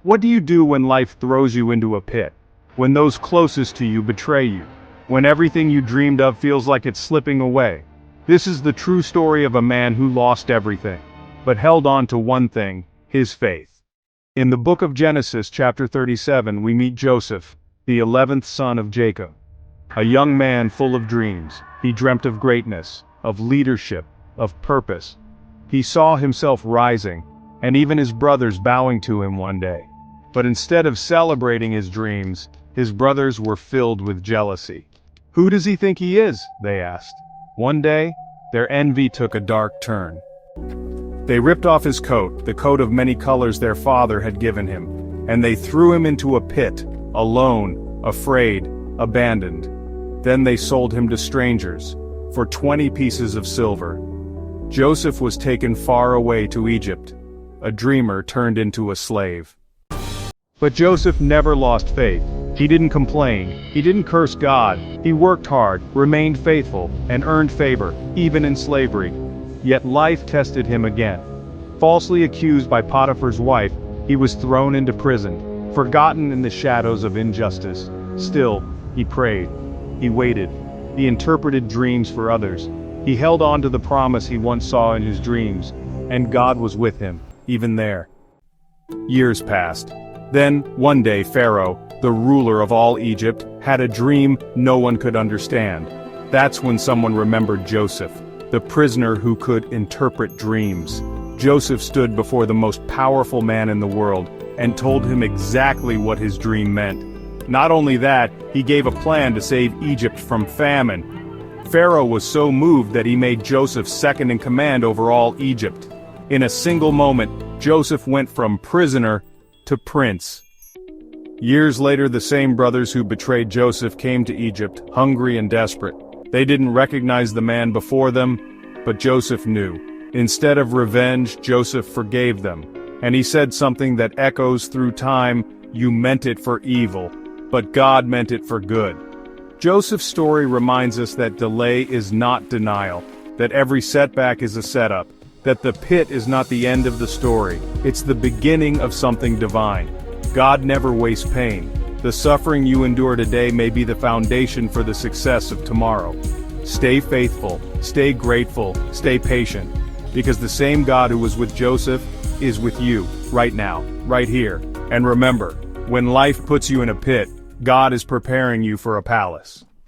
What do you do when life throws you into a pit? When those closest to you betray you? When everything you dreamed of feels like it's slipping away? This is the true story of a man who lost everything, but held on to one thing, his faith. In the book of Genesis chapter 37 we meet Joseph, the 11th son of Jacob. A young man full of dreams. He dreamt of greatness, of leadership, of purpose. He saw himself rising, and even his brothers bowing to him one day. But instead of celebrating his dreams, his brothers were filled with jealousy. "Who does he think he is?" they asked. One day, their envy took a dark turn. They ripped off his coat, the coat of many colors their father had given him, and they threw him into a pit, alone, afraid, abandoned. Then they sold him to strangers, for 20 pieces of silver. Joseph was taken far away to Egypt, a dreamer turned into a slave. But Joseph never lost faith. He didn't complain, he didn't curse God, he worked hard, remained faithful, and earned favor, even in slavery. Yet life tested him again. Falsely accused by Potiphar's wife, he was thrown into prison, forgotten in the shadows of injustice. Still, he prayed, he waited, he interpreted dreams for others. He held on to the promise he once saw in his dreams, and God was with him, even there. Years passed. Then, one day Pharaoh, the ruler of all Egypt, had a dream no one could understand. That's when someone remembered Joseph, the prisoner who could interpret dreams. Joseph stood before the most powerful man in the world, and told him exactly what his dream meant. Not only that, he gave a plan to save Egypt from famine. Pharaoh was so moved that he made Joseph second in command over all Egypt. In a single moment, Joseph went from prisoner to prince. Years later, the same brothers who betrayed Joseph came to Egypt, hungry and desperate. They didn't recognize the man before them, but Joseph knew. Instead of revenge, Joseph forgave them. And he said something that echoes through time: "You meant it for evil, but God meant it for good." Joseph's story reminds us that delay is not denial, that every setback is a setup, that the pit is not the end of the story, it's the beginning of something divine. God never wastes pain. The suffering you endure today may be the foundation for the success of tomorrow. Stay faithful, stay grateful, stay patient, because the same God who was with Joseph is with you, right now, right here. And remember, when life puts you in a pit, God is preparing you for a palace.